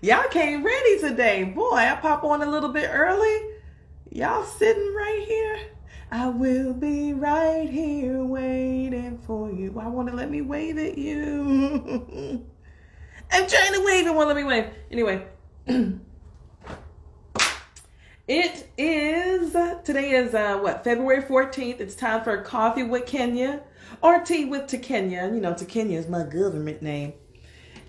Y'all came ready today. Boy, I pop on a little bit early. Y'all sitting right here. I will be right here waiting for you. Why won't it let me wave at you? I'm trying to wave. It won't let me wave. Anyway. Today is February 14th. It's time for Coffee with Kenya or Tea with Tekenya. You know, Tekenya is my government name.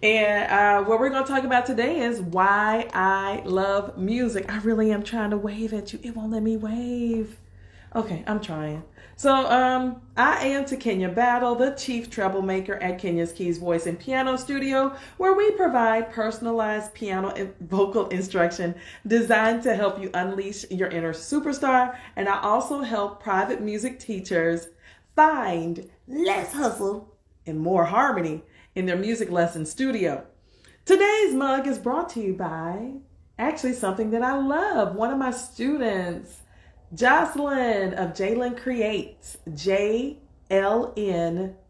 And what we're going to talk about today is why I love music. I really am trying to wave at you. It won't let me wave. Okay, I'm trying. So I am Tekenya Battle, the chief troublemaker at Kenya's Keys Voice and Piano Studio, where we provide personalized piano and vocal instruction designed to help you unleash your inner superstar. And I also help private music teachers find less hustle and more harmony in their music lesson studio. Today's mug is brought to you by actually something that I love. One of my students, Jocelyn of Jalen Creates, JLN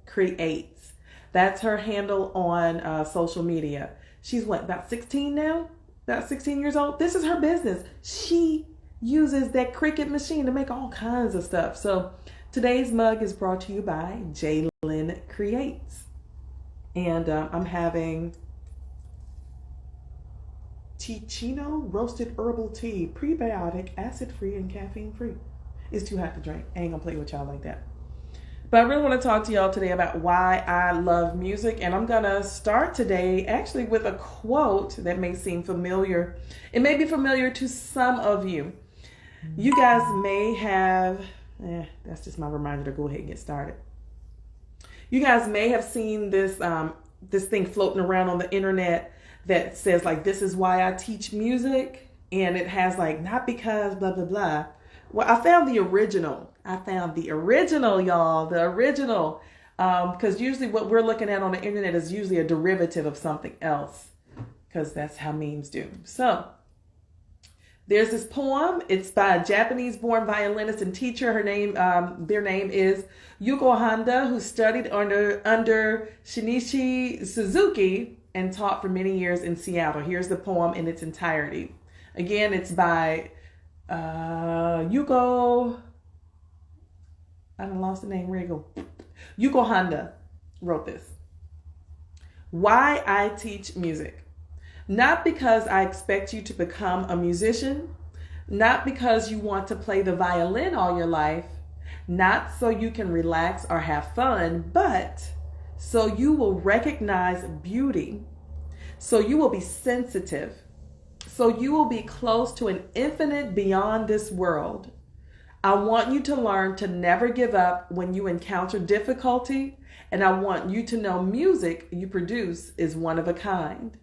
Creates. That's her handle on social media. She's about 16 now? About 16 years old? This is her business. She uses that Cricut machine to make all kinds of stuff. So today's mug is brought to you by Jalen Creates. And I'm having Ticino roasted herbal tea, prebiotic, acid-free, and caffeine-free. It's too hot to drink. I ain't gonna play with y'all like that. But I really want to talk to y'all today about why I love music. And I'm gonna start today actually with a quote that may seem familiar. It may be familiar to some of you. You guys may have, that's just my reminder to go ahead and get started. You guys may have seen this thing floating around on the internet that says like, this is why I teach music. And it has like, not because blah, blah, blah. Well, I found the original, y'all, the original. Because usually what we're looking at on the internet is usually a derivative of something else. Because that's how memes do. So there's this poem. It's by a Japanese-born violinist and teacher. Their name is Yuko Honda, who studied under Shinichi Suzuki and taught for many years in Seattle. Here's the poem in its entirety. Again, it's by Yuko. I done lost the name. Where you go? Yuko Honda wrote this. Why I teach music. Not because I expect you to become a musician, not because you want to play the violin all your life, not so you can relax or have fun, but so you will recognize beauty, so you will be sensitive, so you will be close to an infinite beyond this world. I want you to learn to never give up when you encounter difficulty, and I want you to know music you produce is one of a kind.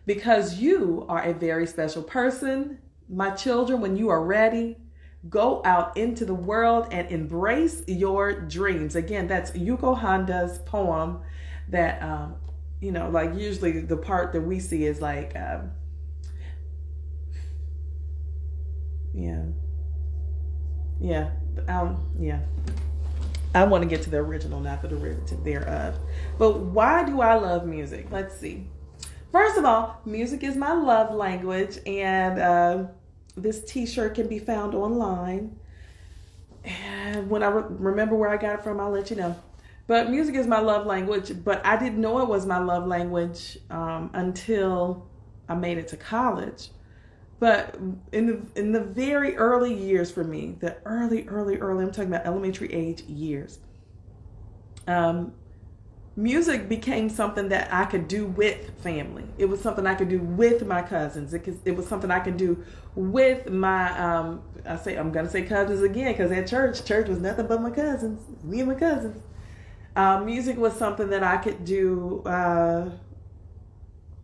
Because you are a very special person, my children, when you are ready, go out into the world and embrace your dreams. Again, that's Yuko Honda's poem that, like usually the part that we see is like, I want to get to the original, not the derivative thereof. But why do I love music? Let's see. First of all, music is my love language, and this t-shirt can be found online. And when I remember where I got it from, I'll let you know. But music is my love language, but I didn't know it was my love language until I made it to college. But in the very early years for me, the early, I'm talking about elementary age years, music became something that I could do with family. It was something I could do with my cousins. It was something I could do with my, I'm going to say cousins again, because at church was nothing but my cousins, me and my cousins. Music was something that I could do.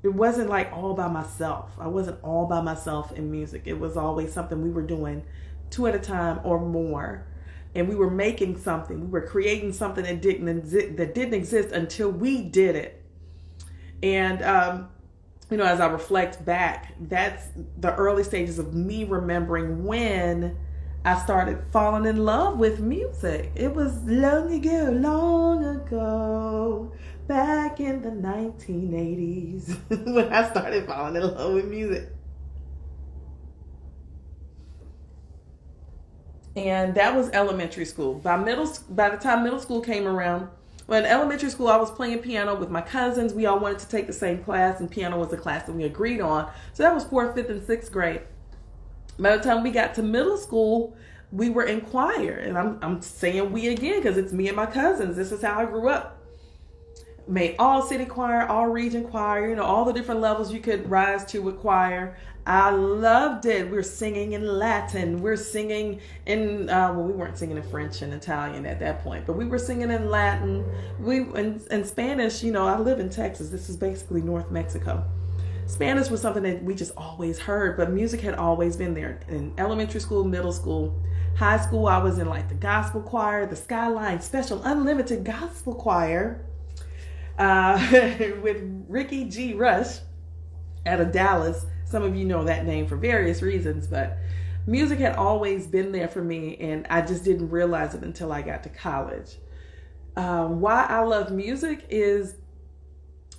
It wasn't like all by myself. I wasn't all by myself in music. It was always something we were doing two at a time or more. And we were making something. We were creating something that didn't exist until we did it. And, as I reflect back, that's the early stages of me remembering when I started falling in love with music. It was long ago, back in the 1980s when I started falling in love with music. And that was elementary school. By the time middle school came around, well, in elementary school, I was playing piano with my cousins. We all wanted to take the same class, and piano was the class that we agreed on. So that was 4th, 5th, and 6th grade. By the time we got to middle school, we were in choir. And I'm saying we again because it's me and my cousins. This is how I grew up. Made all city choir, all region choir, all the different levels you could rise to with choir. I loved it. We're singing in Latin. We're singing in, we weren't singing in French and Italian at that point, but we were singing in Latin. In Spanish, I live in Texas. This is basically North Mexico. Spanish was something that we just always heard, but music had always been there. In elementary school, middle school, high school, I was in like the gospel choir, the Skyline Special Unlimited Gospel Choir, with Ricky G. Rush out of Dallas. Some of you know that name for various reasons, but music had always been there for me, and I just didn't realize it until I got to college. Why I love music is,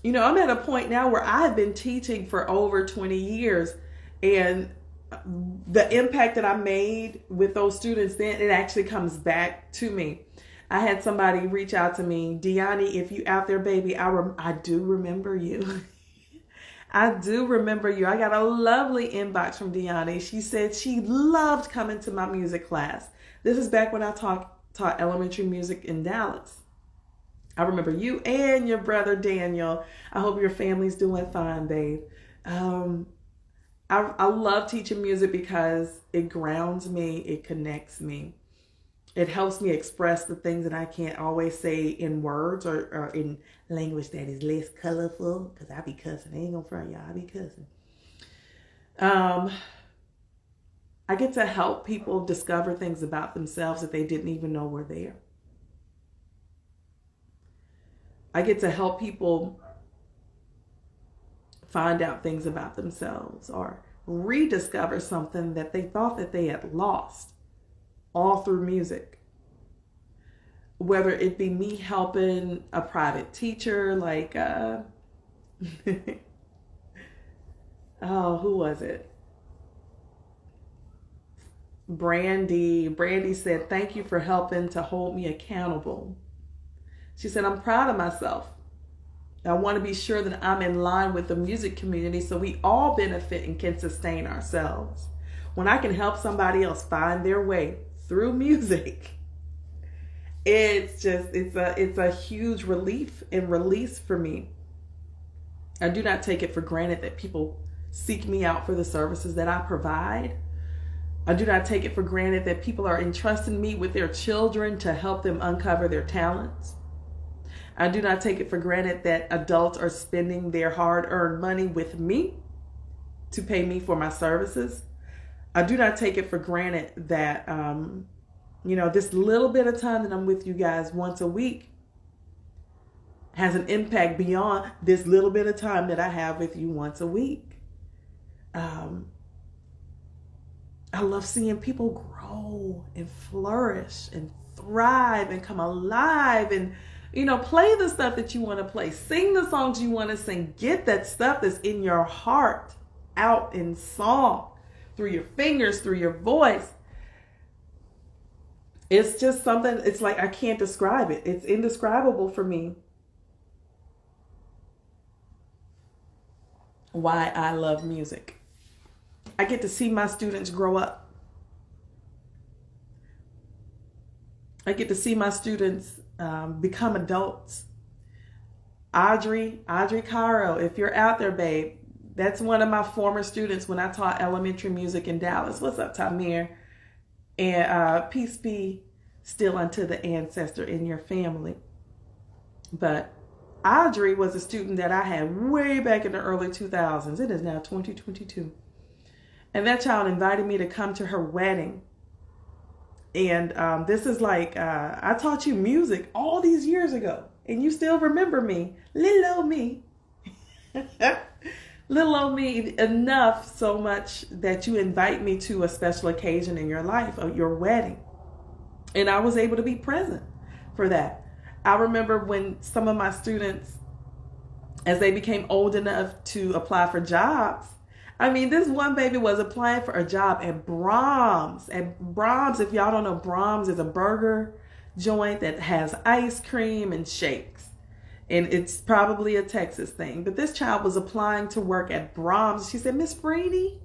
I'm at a point now where I've been teaching for over 20 years, and the impact that I made with those students then, it actually comes back to me. I had somebody reach out to me, Deani, if you out there, baby, I do remember you. I do remember you. I got a lovely inbox from Deani. She said she loved coming to my music class. This is back when I taught elementary music in Dallas. I remember you and your brother Daniel. I hope your family's doing fine, babe. I love teaching music because it grounds me, it connects me. It helps me express the things that I can't always say in words or in language that is less colorful, because I be cussing. I ain't gonna front y'all, I be cussing. I get to help people discover things about themselves that they didn't even know were there. I get to help people find out things about themselves or rediscover something that they thought that they had lost, all through music. Whether it be me helping a private teacher, like, who was it? Brandy. Brandy said, thank you for helping to hold me accountable. She said, I'm proud of myself. I want to be sure that I'm in line with the music community so we all benefit and can sustain ourselves. When I can help somebody else find their way through music, it's a huge relief and release for me. I do not take it for granted that people seek me out for the services that I provide. I do not take it for granted that people are entrusting me with their children to help them uncover their talents. I do not take it for granted that adults are spending their hard-earned money with me to pay me for my services. I do not take it for granted that, this little bit of time that I'm with you guys once a week has an impact beyond this little bit of time that I have with you once a week. I love seeing people grow and flourish and thrive and come alive and, play the stuff that you want to play, sing the songs you want to sing, get that stuff that's in your heart out in song, through your fingers, through your voice. It's just something, it's like I can't describe it. It's indescribable for me. Why I love music. I get to see my students grow up. I get to see my students become adults. Audrey Caro, if you're out there, babe, that's one of my former students when I taught elementary music in Dallas. What's up, Tamir? And peace be still unto the ancestor in your family. But Audrey was a student that I had way back in the early 2000s. It is now 2022. And that child invited me to come to her wedding. And this is like, I taught you music all these years ago, and you still remember me. Little old me. Little old me enough so much that you invite me to a special occasion in your life, or your wedding. And I was able to be present for that. I remember when some of my students as they became old enough to apply for jobs. I mean, this one baby was applying for a job at Brahms. At Brahms, if y'all don't know, Brahms is a burger joint that has ice cream and shakes. And it's probably a Texas thing. But this child was applying to work at Brahms. She said, Miss Freeney.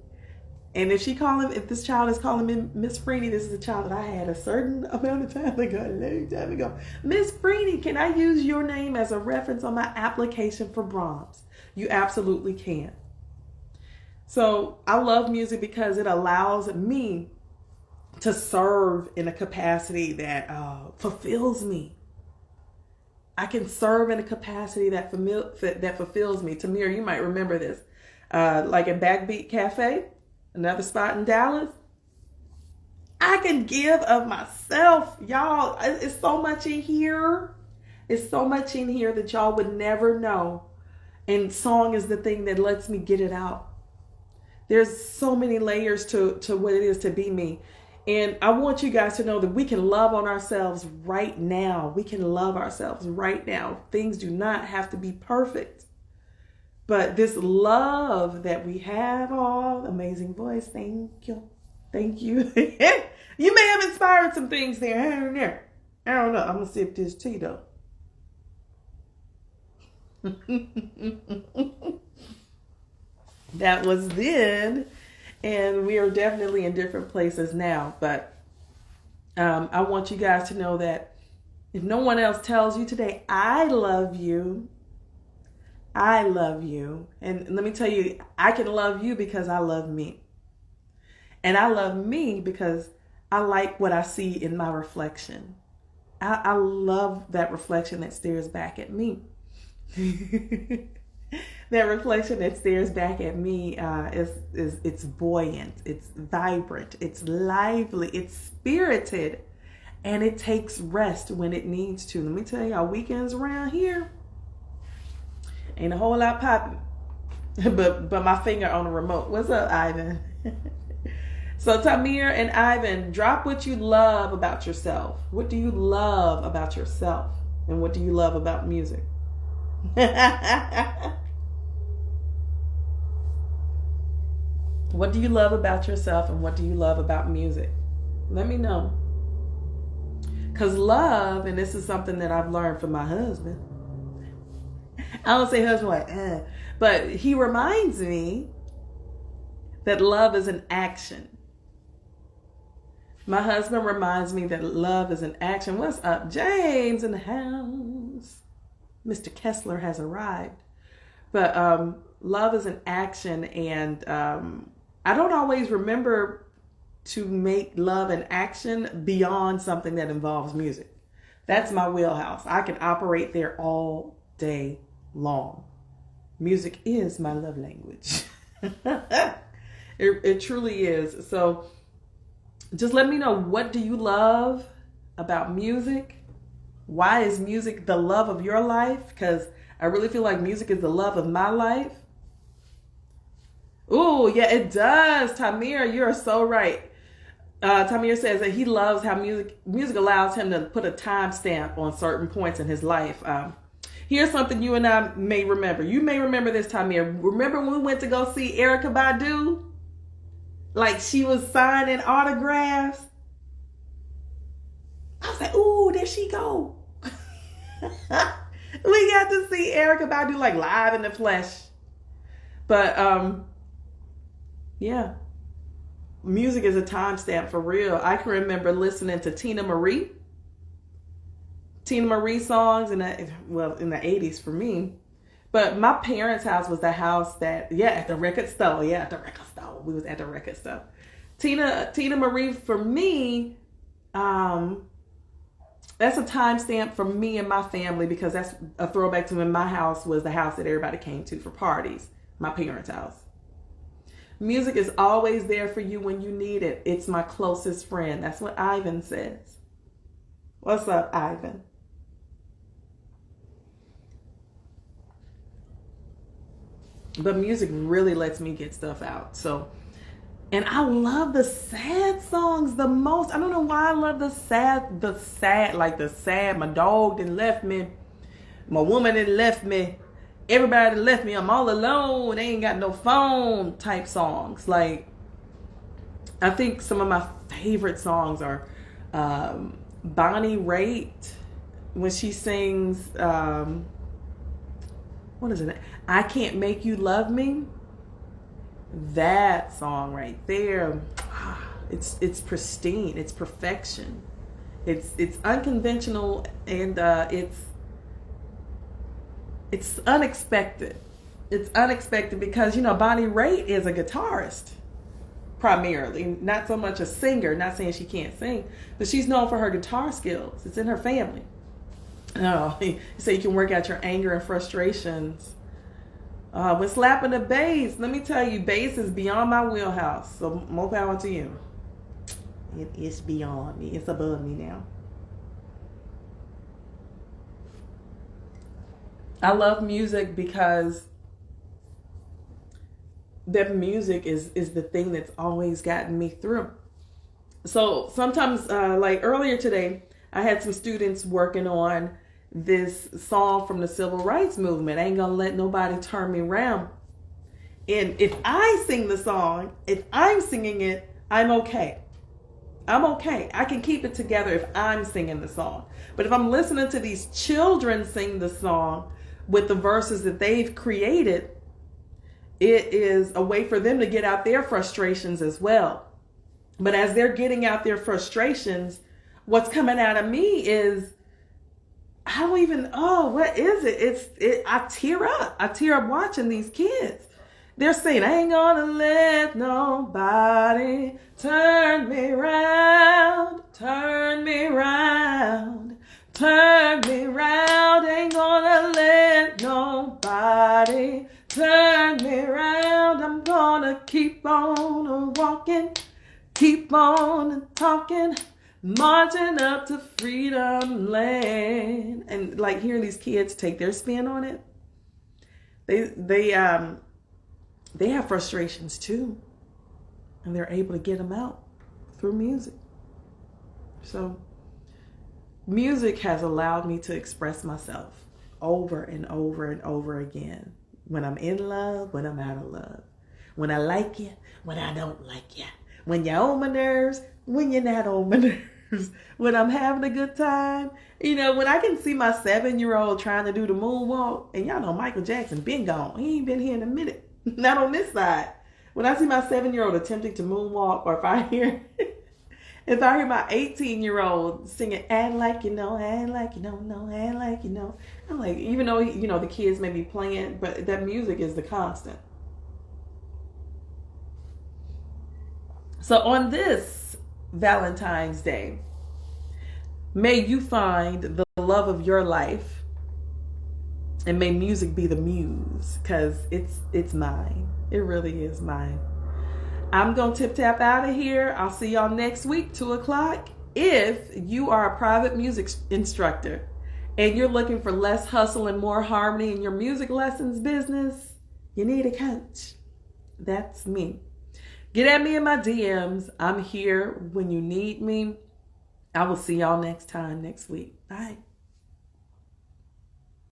And if this child is calling me Miss Freeney, this is a child that I had a certain amount of time ago, a long time ago. Miss Freeney, can I use your name as a reference on my application for Brahms? You absolutely can. So I love music because it allows me to serve in a capacity that fulfills me. I can serve in a capacity that fulfills me. Tamir, you might remember this. Like at Backbeat Cafe, another spot in Dallas. I can give of myself, y'all. It's so much in here. It's so much in here that y'all would never know. And song is the thing that lets me get it out. There's so many layers to what it is to be me. And I want you guys to know that we can love on ourselves right now. We can love ourselves right now. Things do not have to be perfect. But this love that we have, amazing voice. Thank you. Thank you. You may have inspired some things there. I don't know. I'm going to sip this tea though. That was then, and we are definitely in different places now. But I want you guys to know that if no one else tells you today, I love you. I love you. And let me tell you, I can love you because I love me. And I love me because I like what I see in my reflection. I love that reflection that stares back at me. That reflection that stares back at me it's buoyant, it's vibrant, it's lively, it's spirited, and it takes rest when it needs to. Let me tell y'all, weekends around here ain't a whole lot popping, but my finger on the remote. What's up, Ivan? So Tamir and Ivan, drop what you love about yourself. What do you love about yourself, and what do you love about music? What do you love about yourself, and what do you love about music? Let me know. Because love, and this is something that I've learned from my husband. I don't say husband like, but he reminds me that love is an action. My husband reminds me that love is an action. What's up, James in the house? Mr. Kessler has arrived. But love is an action, and I don't always remember to make love an action beyond something that involves music. That's my wheelhouse. I can operate there all day long. Music is my love language. It truly is. So just let me know, what do you love about music? Why is music the love of your life? Because I really feel like music is the love of my life. Ooh, yeah, it does. Tamir, you're so right. Tamir says that he loves how music allows him to put a timestamp on certain points in his life. Here's something you and I may remember. You may remember this, Tamir. Remember when we went to go see Erykah Badu? Like she was signing autographs. I was like, ooh, there she go. We got to see Erykah Badu like live in the flesh. But yeah, music is a timestamp for real. I can remember listening to Tina Marie songs in the 80s for me. But my parents' house was the house that, at the record store. Yeah, at the record store. We was at the record store. Tina Marie for me, that's a timestamp for me and my family, because that's a throwback to when my house was the house that everybody came to for parties. My parents' house. Music is always there for you when you need it. It's my closest friend. That's what Ivan says. What's up, Ivan? But music really lets me get stuff out. So, and I love the sad songs the most. I don't know why I love the sad, like the sad. My dog done left me. My woman done left me. everybody left me, I'm all alone, they ain't got no phone type songs. Like, I think some of my favorite songs are Bonnie Raitt, when she sings, what is it? I Can't Make You Love Me. That song right there, it's pristine, it's perfection. It's unconventional, and it's unexpected. It's unexpected because, you know, Bonnie Raitt is a guitarist primarily, not so much a singer. Not saying she can't sing, but she's known for her guitar skills. It's in her family. So you can work out your anger and frustrations. When slapping the bass, let me tell you, bass is beyond my wheelhouse. So more power to you. It is beyond me. It's above me now. I love music because that music is the thing that's always gotten me through. So sometimes, like earlier today, I had some students working on this song from the civil rights movement, Ain't Gonna Let Nobody Turn Me Around. And if I sing the song, if I'm singing it, I'm okay. I'm okay. I can keep it together if I'm singing the song. But if I'm listening to these children sing the song with the verses that they've created, it is a way for them to get out their frustrations as well. But as they're getting out their frustrations, what's coming out of me is, I don't even, what is it? I tear up. I tear up watching these kids. They're saying, I ain't gonna let nobody turn me round, turn me round, turn me round. Ain't gonna let nobody turn me round. I'm gonna keep on walking, keep on talking, marching up to freedom land. And like hearing these kids take their spin on it, they have frustrations too, and they're able to get them out through music. So music has allowed me to express myself over and over and over again. When I'm in love, when I'm out of love, when I like you, when I don't like you, when you're on my nerves, when you're not on my nerves, when I'm having a good time. You know, when I can see my 7-year-old trying to do the moonwalk, and y'all know Michael Jackson been gone. He ain't been here in a minute. Not on this side. When I see my 7-year-old attempting to moonwalk, or if I hear my 18-year-old singing, and like you know, and like you know, no, and like you know, I'm like, even though, you know, the kids may be playing, but that music is the constant. So on this Valentine's Day, may you find the love of your life. And may music be the muse, because it's mine. It really is mine. I'm going to tip tap out of here. I'll see y'all next week, 2:00. If you are a private music instructor and you're looking for less hustle and more harmony in your music lessons business, you need a coach. That's me. Get at me in my DMs. I'm here when you need me. I will see y'all next time, next week. Bye.